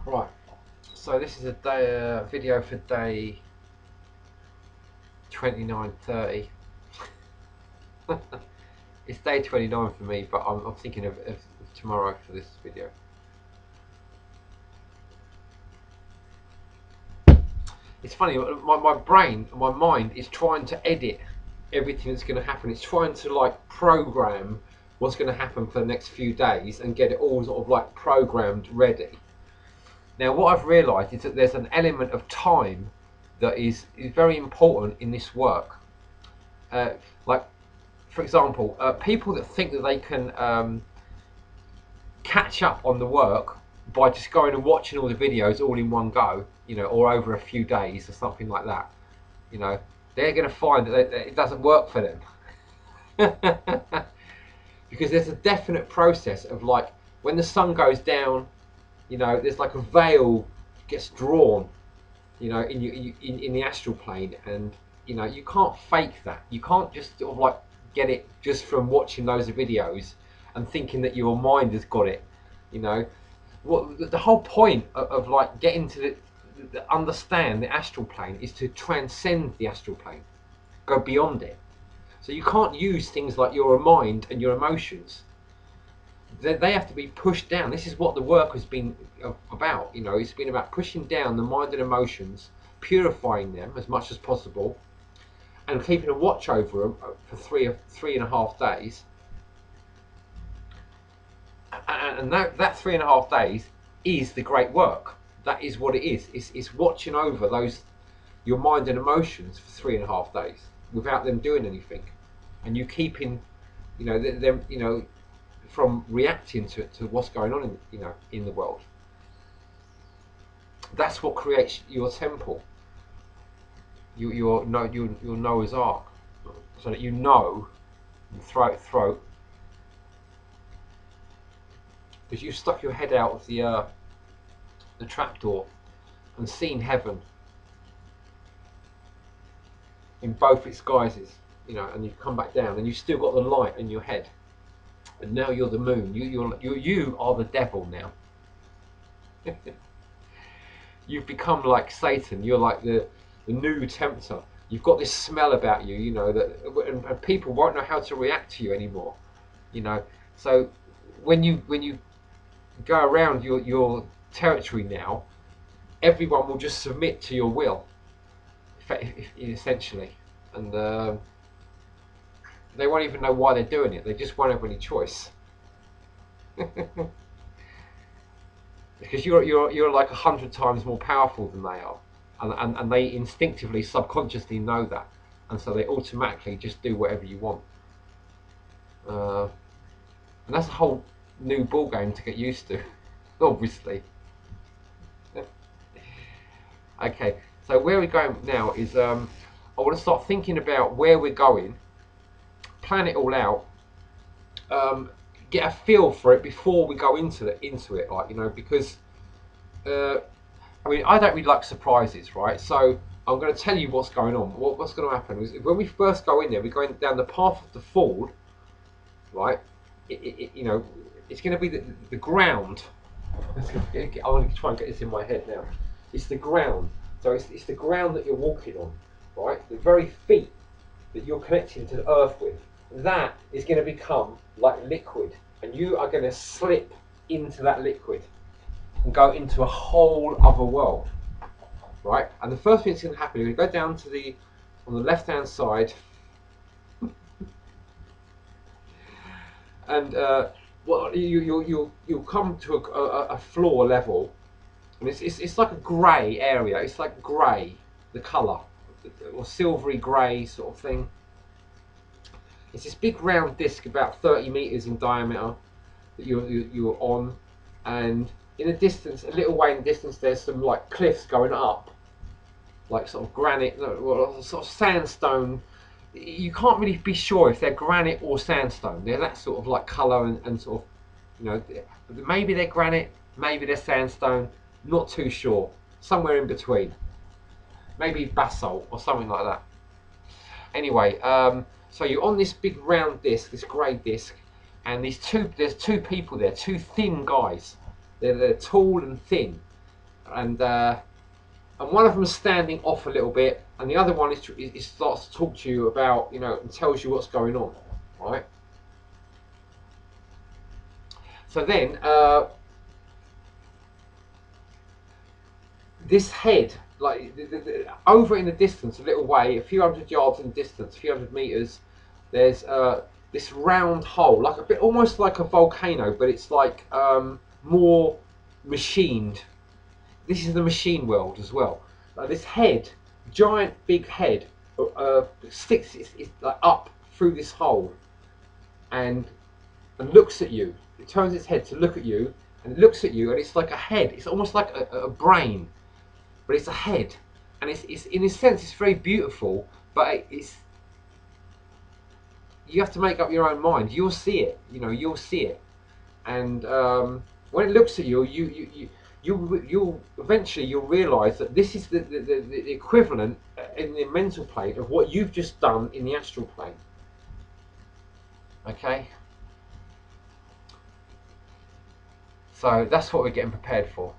Right, so this is a day video for day 29:30. It's day 29 for me, but I'm thinking of tomorrow for this video. It's funny, my brain, my mind is trying to edit everything that's going to happen. It's trying to like program what's going to happen for the next few days and get it all sort of like programmed ready. Now, what I've realised is that there's an element of time that is very important in this work. Like, for example, people that think that they can catch up on the work by just going and watching all the videos all in one go, or over a few days or something like that, they're going to find that it doesn't work for them. Because there's a definite process of like when the sun goes down, there's like a veil gets drawn, in the astral plane, and you can't fake that. You can't just sort of like get it just from watching those videos and thinking that your mind has got it. What the whole point of like getting to understand the astral plane is to transcend the astral plane, go beyond it. So you can't use things like your mind and your emotions. They have to be pushed down. This is what the work has been about. It's been about pushing down the mind and emotions, purifying them as much as possible, and keeping a watch over them for three and a half days. And that 3.5 days is the great work. That is what it is. It's watching over your mind and emotions for 3.5 days without them doing anything, and you keeping, them, from reacting to what's going on in the world. That's what creates your temple, your Noah's Ark, so that throat, because you stuck your head out of the trapdoor and seen heaven in both its guises, and you've come back down, and you've still got the light in your head, and now you're the moon. You are the devil now. You've become like Satan. You're like the new tempter. You've got this smell about you, and people won't know how to react to you anymore. So when you go around your territory now, everyone will just submit to your will, essentially, and they won't even know why they're doing it. They just won't have any choice. Because you're like 100 times more powerful than they are, and they instinctively, subconsciously know that, and so they automatically just do whatever you want. And that's a whole new ball game to get used to, obviously. Okay, so where we're going now is I want to start thinking about where we're going, plan it all out, get a feel for it before we go into it, like, because I don't really like surprises, right? So I'm going to tell you what's going on. What's going to happen is when we first go in there, we're going down the path of the fall, right? It's going to be the ground. I want to try and get this in my head now. It's the ground. So it's the ground that you're walking on, right? The very feet that you're connecting to the earth with. That is going to become like liquid, and you are going to slip into that liquid and go into a whole other world, right? And the first thing that's going to happen, you go down to on the left hand side, and you'll come to a floor level, and it's like a grey area. It's like grey, the colour, or silvery grey sort of thing. It's this big round disc about 30 meters in diameter that you're on, and in the distance, a little way in the distance, there's some like cliffs going up, like sort of granite, sort of sandstone. You can't really be sure if they're granite or sandstone. They're that sort of like colour and sort of, maybe they're granite, maybe they're sandstone. Not too sure. Somewhere in between. Maybe basalt or something like that. Anyway, so you're on this big round disc, this grey disc, and there's two people there, two thin guys. They're tall and thin, and one of them is standing off a little bit, and the other one is starts to talk to you about, you know, and tells you what's going on, right? So then this head, like over in the distance, a little way, a few hundred yards in distance, a few hundred meters, there's this round hole, like a bit, almost like a volcano, but it's like more machined. This is the machine world as well. Like this head, giant big head, sticks it's like up through this hole, and looks at you. It turns its head to look at you, and it looks at you, and it's like a head. It's almost like a brain, but it's a head, and it's in a sense it's very beautiful, but it's you have to make up your own mind. You'll see it, you know, you'll see it, and when it looks at you, you'll eventually you'll realise that this is the equivalent in the mental plane of what you've just done in the astral plane. Okay, so that's what we're getting prepared for.